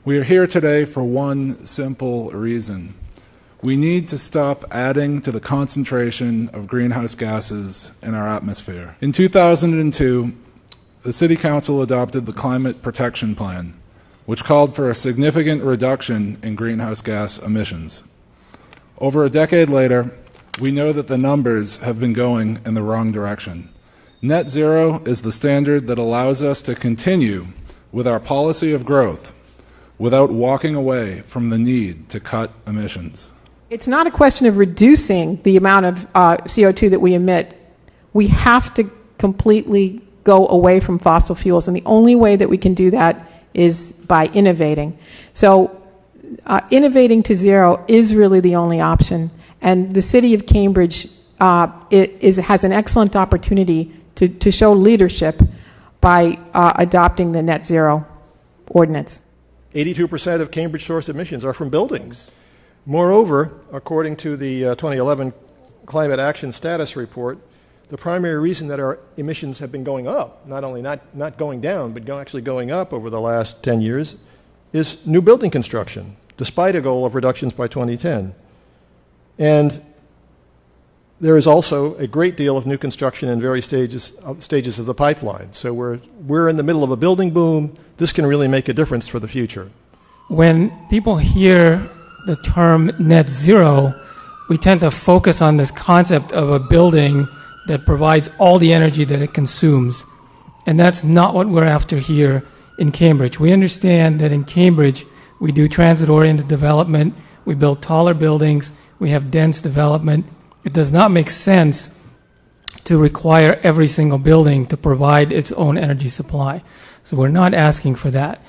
We are here today for one simple reason. We need to stop adding to the concentration of greenhouse gases in our atmosphere. In 2002, the City Council adopted the Climate Protection Plan, which called for a significant reduction in greenhouse gas emissions. Over a decade later, we know that the numbers have been going in the wrong direction. Net zero is the standard that allows us to continue with our policy of growth without walking away from the need to cut emissions. It's not a question of reducing the amount of CO2 that we emit. We have to completely go away from fossil fuels, and the only way that we can do that is by innovating. So innovating to zero is really the only option, and the City of Cambridge has an excellent opportunity to show leadership by adopting the net zero ordinance. 82% of Cambridge source emissions are from buildings. Moreover, according to the 2011 Climate Action Status Report, the primary reason that our emissions have been going up, not only not going down, but actually going up over the last 10 years, is new building construction, despite a goal of reductions by 2010. And there is also a great deal of new construction in various stages of the pipeline. So we're in the middle of a building boom. This can really make a difference for the future. When people hear the term net zero, we tend to focus on this concept of a building that provides all the energy that it consumes. And that's not what we're after here in Cambridge. We understand that in Cambridge, we do transit-oriented development, we build taller buildings, we have dense development. It does not make sense to require every single building to provide its own energy supply. So we're not asking for that.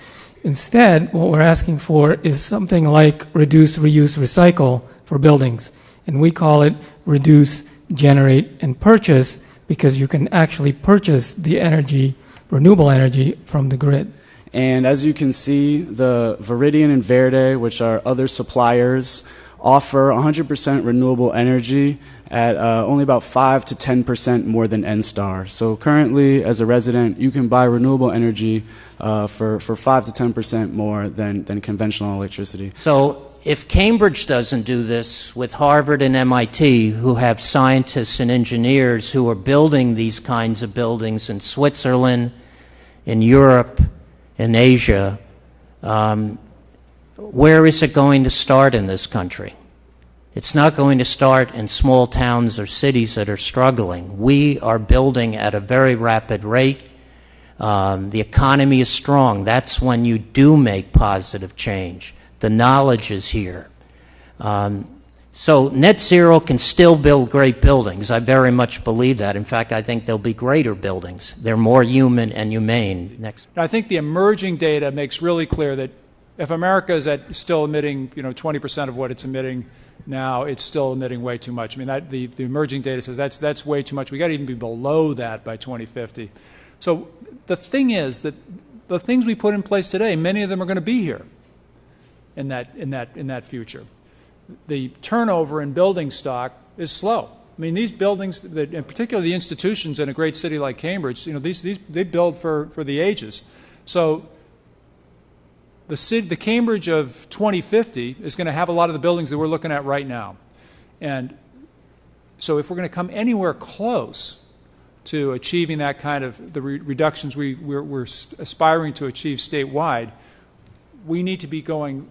Instead, what we're asking for is something like reduce, reuse, recycle for buildings. And we call it reduce, generate, and purchase, because you can actually purchase the energy, renewable energy, from the grid. And as you can see, the Viridian and Verde, which are other suppliers, offer 100% renewable energy at only about 5 to 10% more than NSTAR. So currently, as a resident, you can buy renewable energy for 5 to 10% more than conventional electricity. So if Cambridge doesn't do this with Harvard and MIT, who have scientists and engineers who are building these kinds of buildings in Switzerland, in Europe, in Asia, where is it going to start in this country? It's not going to start in small towns or cities that are struggling. We are building at a very rapid rate. The economy is strong. That's when you do make positive change. The knowledge is here. So net zero can still build great buildings. I very much believe that. In fact, I think there'll be greater buildings. They're more human and humane. Next. I think the emerging data makes really clear that if America is still emitting 20% of what it's emitting now, it's still emitting way too much. I mean, the emerging data says that's way too much. We've got to even be below that by 2050. So the thing is that the things we put in place today, many of them are going to be here in that future. The turnover in building stock is slow. I mean, these buildings, in particular the institutions in a great city like Cambridge, they build for the ages. So the Cambridge of 2050 is going to have a lot of the buildings that we're looking at right now. And so if we're going to come anywhere close to achieving that kind of the reductions we're aspiring to achieve statewide, we need to be going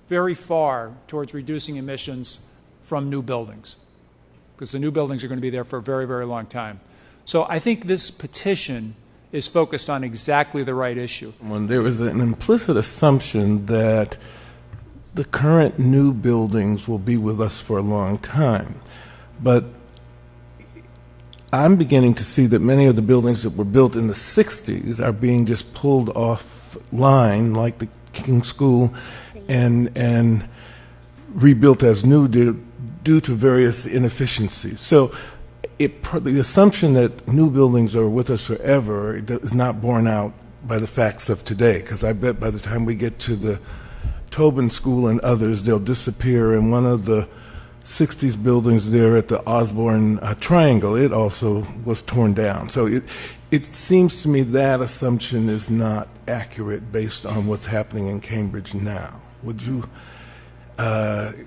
very far towards reducing emissions from new buildings, because the new buildings are going to be there for a very, very long time. So I think this petition is focused on exactly the right issue. When there is an implicit assumption that the current new buildings will be with us for a long time, but I'm beginning to see that many of the buildings that were built in the 60s are being just pulled offline, like the King School, and rebuilt as new due to various inefficiencies. So the assumption that new buildings are with us forever is not borne out by the facts of today, because I bet by the time we get to the Tobin School and others, they'll disappear. And one of the 60s buildings there at the Osborne Triangle, it also was torn down. So it seems to me that assumption is not accurate based on what's happening in Cambridge now. Would you,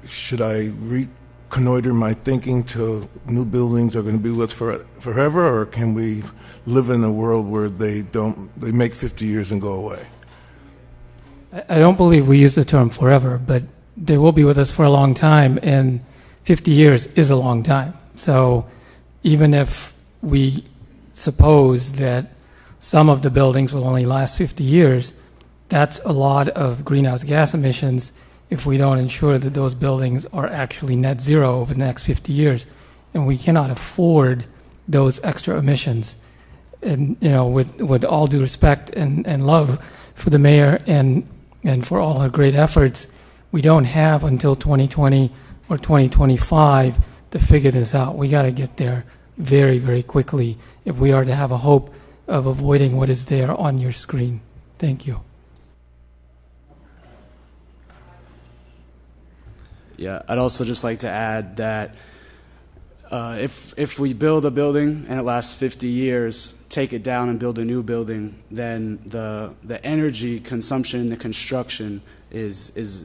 should I reconnoiter my thinking to new buildings are going to be with us forever, or can we live in a world where they make 50 years and go away? I don't believe we use the term forever, but they will be with us for a long time, and 50 years is a long time. So even if we suppose that some of the buildings will only last 50 years, that's a lot of greenhouse gas emissions if we don't ensure that those buildings are actually net zero over the next 50 years. And we cannot afford those extra emissions. And, you know, with all due respect and love for the mayor and for all her great efforts, we don't have until 2020 or 2025 to figure this out. We got to get there very, very quickly if we are to have a hope of avoiding what is there on your screen. Thank you. Yeah, I'd also just like to add that if we build a building and it lasts 50 years, take it down and build a new building, then the energy consumption in the construction is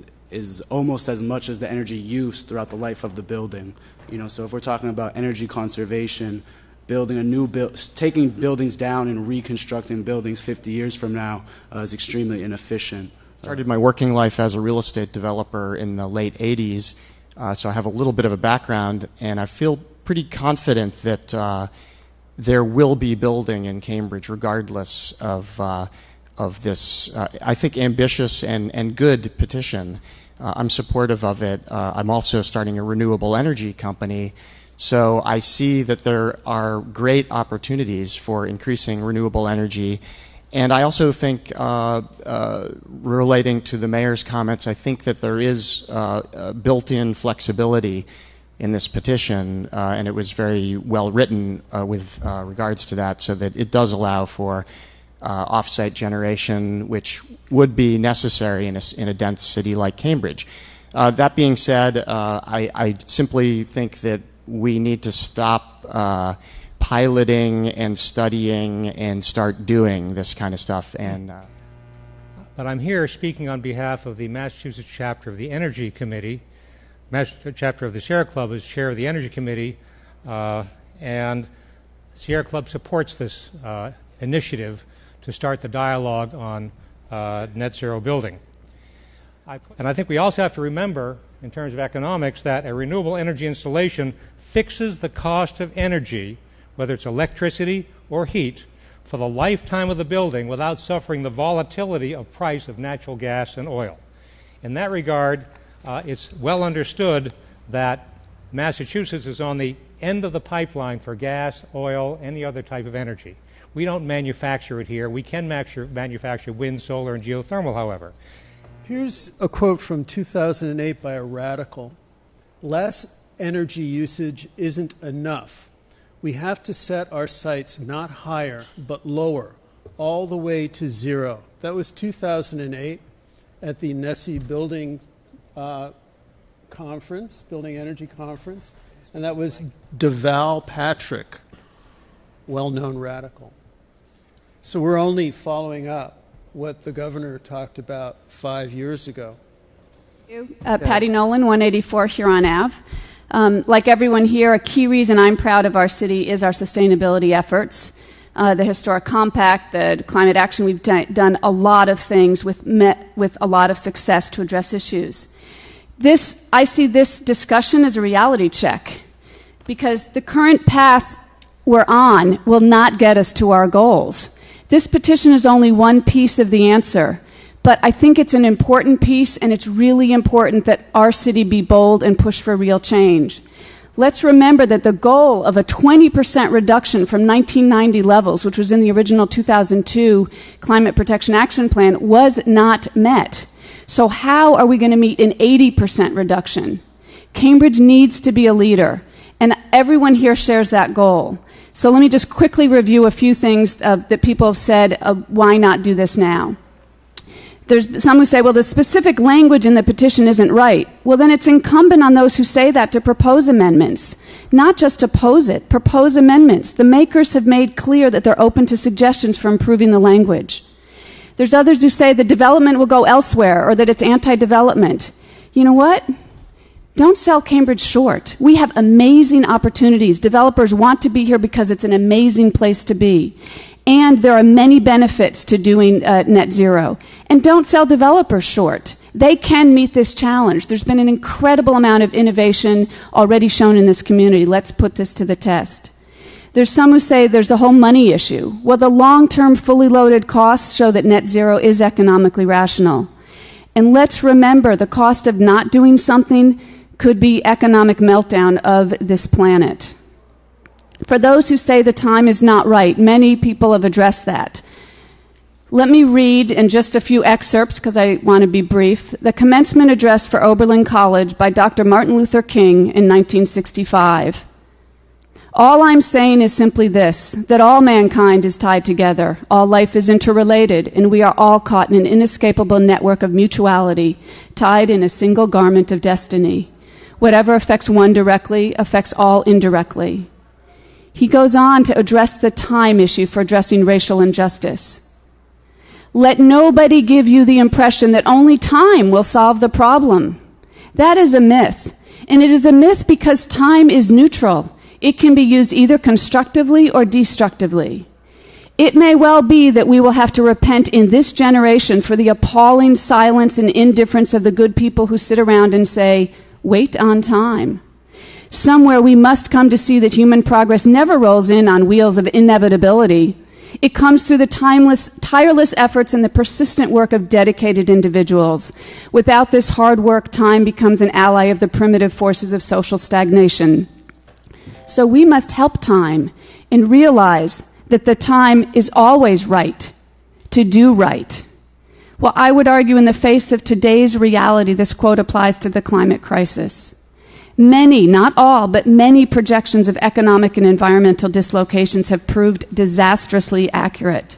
almost as much as the energy use throughout the life of the building. You know, so if we're talking about energy conservation, building a new taking buildings down and reconstructing buildings 50 years from now is extremely inefficient. Started my working life as a real estate developer in the late 80s, so I have a little bit of a background, and I feel pretty confident that there will be building in Cambridge regardless of this, I think, ambitious and good petition. I'm supportive of it. I'm also starting a renewable energy company, so I see that there are great opportunities for increasing renewable energy. And I also think, relating to the mayor's comments, I think that there is built-in flexibility in this petition, and it was very well written with regards to that, so that it does allow for off-site generation, which would be necessary in a dense city like Cambridge. That being said, I simply think that we need to stop piloting and studying and start doing this kind of stuff. But I'm here speaking on behalf of the Massachusetts chapter of the Energy Committee. Massachusetts chapter of the Sierra Club is chair of the Energy Committee, and Sierra Club supports this initiative to start the dialogue on net zero building. And I think we also have to remember, in terms of economics, that a renewable energy installation fixes the cost of energy, whether it's electricity or heat, for the lifetime of the building without suffering the volatility of price of natural gas and oil. In that regard, it's well understood that Massachusetts is on the end of the pipeline for gas, oil, any other type of energy. We don't manufacture it here. We can manufacture wind, solar, and geothermal, however. Here's a quote from 2008 by a radical. Less energy usage isn't enough. We have to set our sights not higher, but lower, all the way to zero. That was 2008 at the NESE Building Conference, Building Energy Conference, and that was Deval Patrick, well-known radical. So we're only following up what the governor talked about 5 years ago. Patty Nolan, 184 Huron Ave. Like everyone here, a key reason I'm proud of our city is our sustainability efforts. The Historic Compact, the climate action, we've done a lot of things with a lot of success to address issues. I see this discussion as a reality check, because the current path we're on will not get us to our goals. This petition is only one piece of the answer, but I think it's an important piece, and it's really important that our city be bold and push for real change. Let's remember that the goal of a 20% reduction from 1990 levels, which was in the original 2002 Climate Protection Action Plan, was not met. So how are we going to meet an 80% reduction? Cambridge needs to be a leader, and everyone here shares that goal. So let me just quickly review a few things that people have said, why not do this now? There's some who say, well, the specific language in the petition isn't right. Well, then it's incumbent on those who say that to propose amendments, not just oppose it, propose amendments. The makers have made clear that they're open to suggestions for improving the language. There's others who say the development will go elsewhere or that it's anti-development. You know what? Don't sell Cambridge short. We have amazing opportunities. Developers want to be here because it's an amazing place to be. And there are many benefits to doing net zero. And don't sell developers short. They can meet this challenge. There's been an incredible amount of innovation already shown in this community. Let's put this to the test. There's some who say there's a whole money issue. Well, the long-term fully loaded costs show that net zero is economically rational. And let's remember the cost of not doing something could be economic meltdown of this planet. For those who say the time is not right, many people have addressed that. Let me read in just a few excerpts, because I want to be brief, the commencement address for Oberlin College by Dr. Martin Luther King in 1965. All I'm saying is simply this, that all mankind is tied together, all life is interrelated, and we are all caught in an inescapable network of mutuality, tied in a single garment of destiny. Whatever affects one directly affects all indirectly. He goes on to address the time issue for addressing racial injustice. Let nobody give you the impression that only time will solve the problem. That is a myth. And it is a myth because time is neutral. It can be used either constructively or destructively. It may well be that we will have to repent in this generation for the appalling silence and indifference of the good people who sit around and say, wait on time. Somewhere we must come to see that human progress never rolls in on wheels of inevitability. It comes through the tireless efforts and the persistent work of dedicated individuals. Without this hard work, time becomes an ally of the primitive forces of social stagnation. So we must help time and realize that the time is always right to do right. Well, I would argue in the face of today's reality, this quote applies to the climate crisis. Many, not all, but many projections of economic and environmental dislocations have proved disastrously accurate.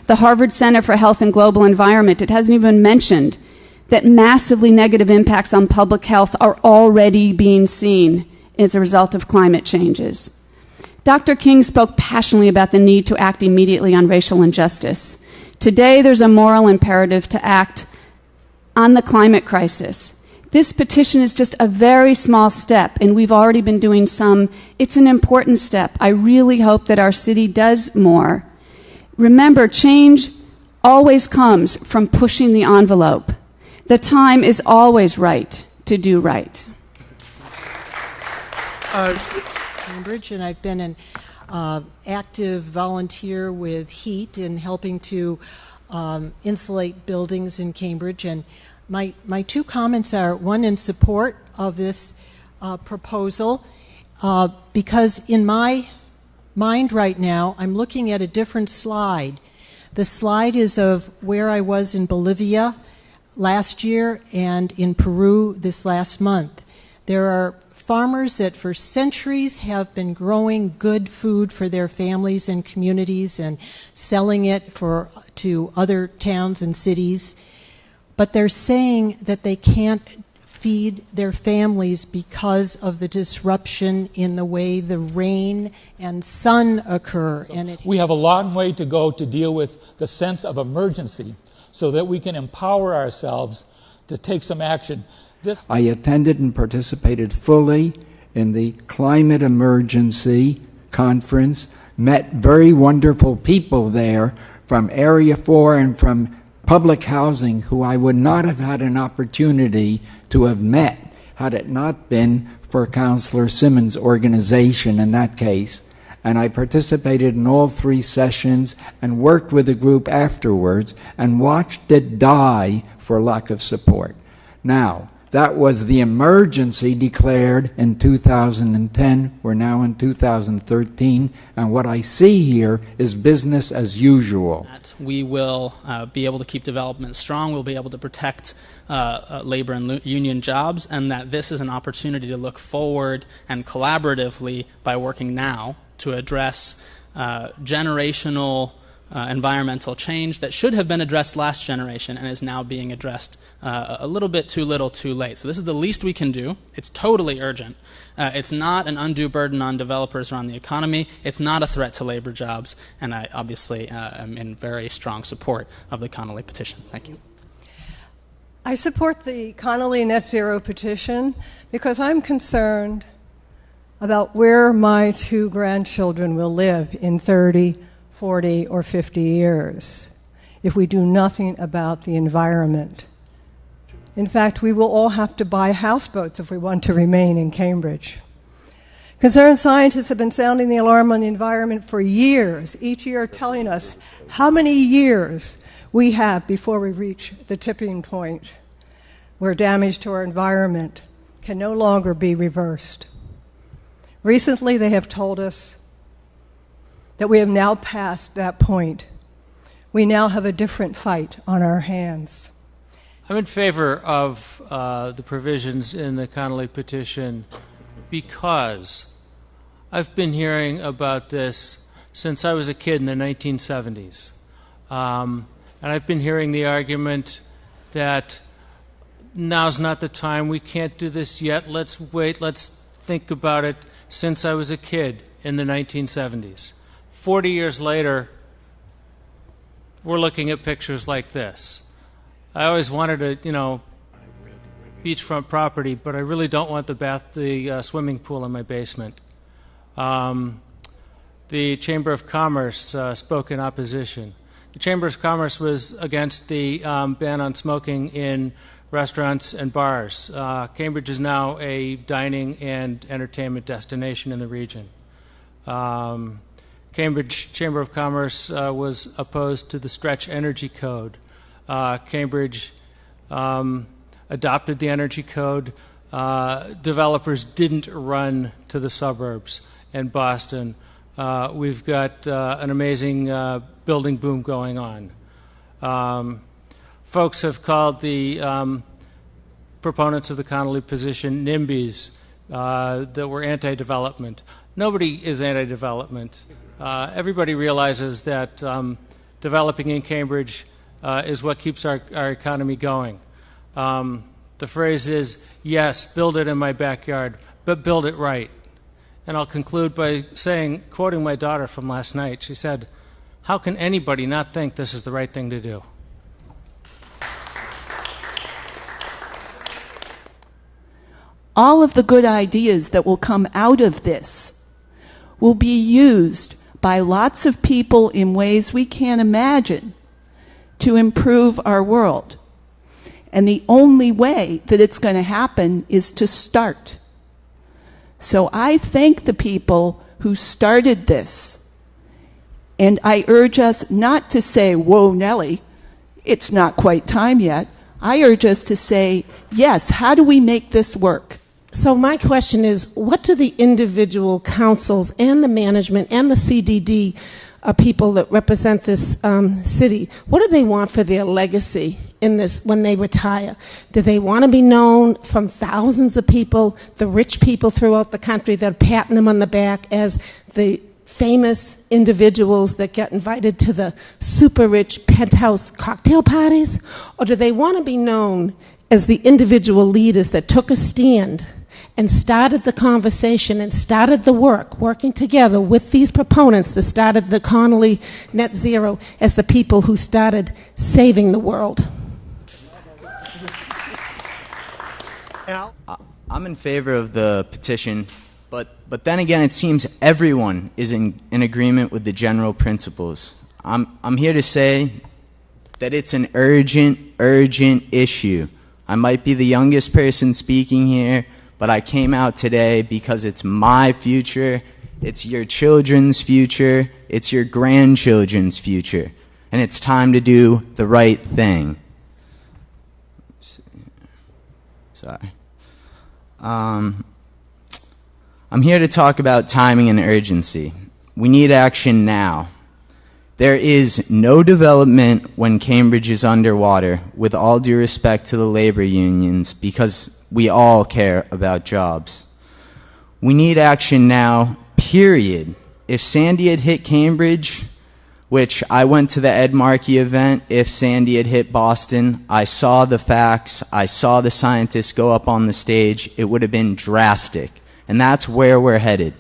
The Harvard Center for Health and Global Environment, it hasn't even mentioned that massively negative impacts on public health are already being seen as a result of climate changes. Dr. King spoke passionately about the need to act immediately on racial injustice. Today, there's a moral imperative to act on the climate crisis. This petition is just a very small step, and we've already been doing some. It's an important step. I really hope that our city does more. Remember, change always comes from pushing the envelope. The time is always right to do right. Cambridge, and I've been an active volunteer with HEAT in helping to insulate buildings in Cambridge. And my two comments are, one, in support of this proposal, because in my mind right now, I'm looking at a different slide. The slide is of where I was in Bolivia last year and in Peru this last month. There are farmers that for centuries have been growing good food for their families and communities and selling it to other towns and cities. But they're saying that they can't feed their families because of the disruption in the way the rain and sun occur. And we have a long way to go to deal with the sense of emergency so that we can empower ourselves to take some action. I attended and participated fully in the climate emergency conference, met very wonderful people there from Area 4 and from public housing who I would not have had an opportunity to have met had it not been for Councillor Simmons' organization in that case. And I participated in all 3 sessions and worked with the group afterwards and watched it die for lack of support. Now, that was the emergency declared in 2010. We're now in 2013, and what I see here is business as usual. We will be able to keep development strong. We'll be able to protect labor and union jobs, and that this is an opportunity to look forward and collaboratively by working now to address generational environmental change that should have been addressed last generation and is now being addressed a little bit too little too late. So this is the least we can do. It's totally urgent. It's not an undue burden on developers or on the economy. It's not a threat to labor jobs. And I obviously am in very strong support of the Connolly petition. Thank you. I support the Connolly Net Zero petition because I'm concerned about where my 2 grandchildren will live in 30, 40, or 50 years if we do nothing about the environment. In fact, we will all have to buy houseboats if we want to remain in Cambridge. Concerned scientists have been sounding the alarm on the environment for years, each year telling us how many years we have before we reach the tipping point where damage to our environment can no longer be reversed. Recently, they have told us that we have now passed that point. We now have a different fight on our hands. I'm in favor of the provisions in the Connolly petition because I've been hearing about this since I was a kid in the 1970s. And I've been hearing the argument that now's not the time, we can't do this yet, let's wait, let's think about it, since I was a kid in the 1970s. 40 years later, we're looking at pictures like this. I always wanted a, beachfront property, but I really don't want the swimming pool in my basement. The Chamber of Commerce spoke in opposition. The Chamber of Commerce was against the ban on smoking in restaurants and bars. Cambridge is now a dining and entertainment destination in the region. Cambridge Chamber of Commerce was opposed to the Stretch Energy Code. Cambridge adopted the Energy Code. Developers didn't run to the suburbs and Boston. We've got an amazing building boom going on. Folks have called the proponents of the Connolly position NIMBYs that were anti-development. Nobody is anti-development. Everybody realizes that developing in Cambridge is what keeps our economy going. The phrase is, yes, build it in my backyard, but build it right. And I'll conclude by quoting my daughter from last night. She said, "How can anybody not think this is the right thing to do?" All of the good ideas that will come out of this will be used by lots of people in ways we can't imagine to improve our world. And the only way that it's going to happen is to start. So I thank the people who started this. And I urge us not to say, whoa, Nellie, it's not quite time yet. I urge us to say, yes, how do we make this work? So my question is, what do the individual councils and the management and the CDD people that represent this city, what do they want for their legacy in this when they retire? Do they want to be known from thousands of people, the rich people throughout the country that are patting them on the back as the famous individuals that get invited to the super rich penthouse cocktail parties? Or do they want to be known as the individual leaders that took a stand and started the conversation and started the work, working together with these proponents that started the Connolly Net Zero as the people who started saving the world? Al? I'm in favor of the petition, but then again, it seems everyone is in agreement with the general principles. I'm here to say that it's an urgent issue. I might be the youngest person speaking here, but I came out today because it's my future, it's your children's future, it's your grandchildren's future, and it's time to do the right thing. Sorry. I'm here to talk about timing and urgency. We need action now. There is no development when Cambridge is underwater, with all due respect to the labor unions, because we all care about jobs. We need action now, period. If Sandy had hit Cambridge, which I went to the Ed Markey event. If Sandy had hit Boston, I saw the facts, I saw the scientists go up on the stage. It would have been drastic. And that's where we're headed.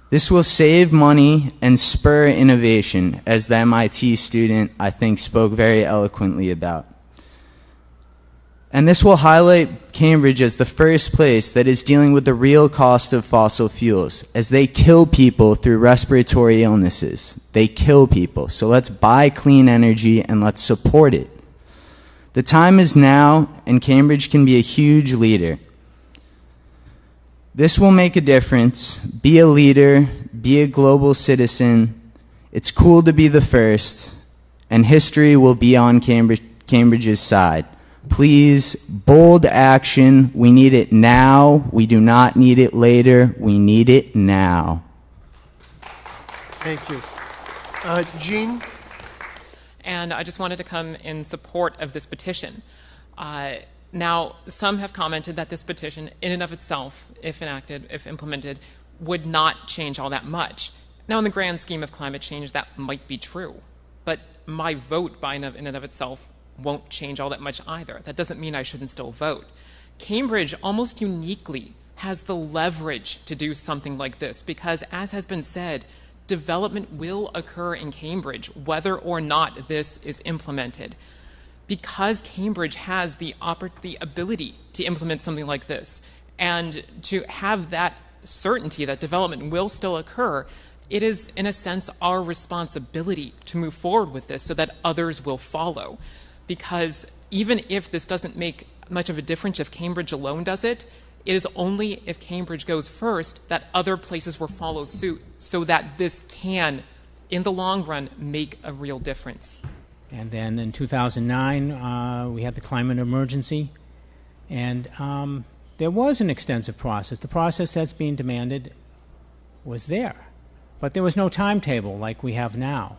This will save money and spur innovation, as the MIT student, I think, spoke very eloquently about. And this will highlight Cambridge as the first place that is dealing with the real cost of fossil fuels, as they kill people through respiratory illnesses. They kill people. So let's buy clean energy and let's support it. The time is now, and Cambridge can be a huge leader. This will make a difference. Be a leader, be a global citizen. It's cool to be the first, and history will be on Cambridge's side. Please, bold action. We need it now. We do not need it later. We need it now. Thank you. Jean? And I just wanted to come in support of this petition. Now, some have commented that this petition, in and of itself, if enacted, if implemented, would not change all that much. Now, in the grand scheme of climate change, that might be true. But my vote in and of itself won't change all that much either. That doesn't mean I shouldn't still vote. Cambridge almost uniquely has the leverage to do something like this because, as has been said, development will occur in Cambridge whether or not this is implemented. Because Cambridge has the ability to implement something like this and to have that certainty that development will still occur, it is, in a sense, our responsibility to move forward with this so that others will follow. Because even if this doesn't make much of a difference if Cambridge alone does it, it is only if Cambridge goes first that other places will follow suit so that this can, in the long run, make a real difference. And then in 2009, we had the climate emergency, and there was an extensive process. The process that's being demanded was there, but there was no timetable like we have now.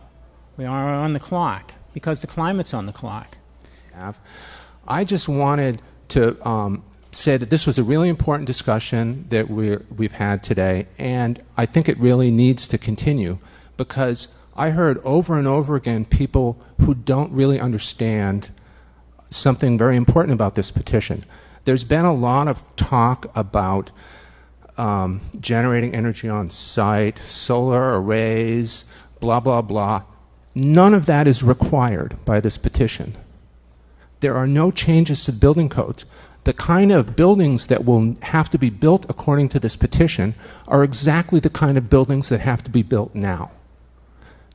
We are on the clock because the climate's on the clock. I just wanted to say that this was a really important discussion that we've had today, and I think it really needs to continue because I heard over and over again people who don't really understand something very important about this petition. There's been a lot of talk about generating energy on site, solar arrays, blah, blah, blah. None of that is required by this petition. There are no changes to building codes. The kind of buildings that will have to be built according to this petition are exactly the kind of buildings that have to be built now.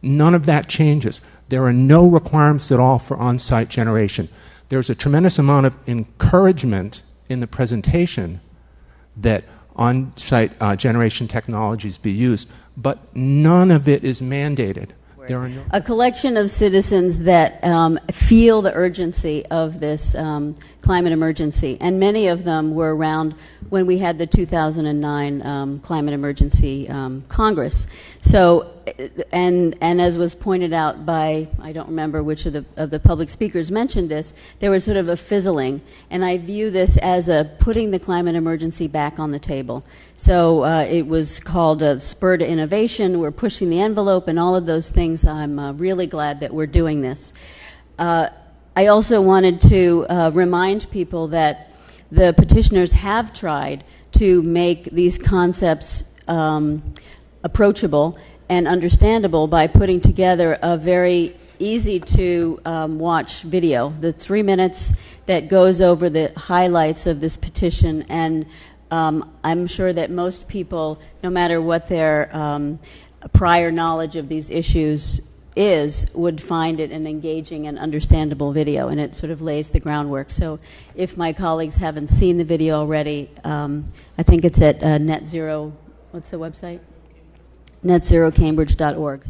None of that changes. There are no requirements at all for on-site generation. There's a tremendous amount of encouragement in the presentation that on-site generation technologies be used, but none of it is mandated. There are no a collection of citizens that feel the urgency of this climate emergency, and many of them were around when we had the 2009 climate emergency Congress. So, and as was pointed out by, I don't remember which of the public speakers mentioned this, there was sort of a fizzling, and I view this as a putting the climate emergency back on the table. So it was called a spur to innovation. We're pushing the envelope and all of those things. I'm really glad that we're doing this. I also wanted to remind people that the petitioners have tried to make these concepts approachable and understandable by putting together a very easy to watch video, the 3 minutes that goes over the highlights of this petition. And I'm sure that most people, no matter what their prior knowledge of these issues is, would find it an engaging and understandable video, and it sort of lays the groundwork. So if my colleagues haven't seen the video already, I think it's at Net Zero, what's the website? netzerocambridge.org.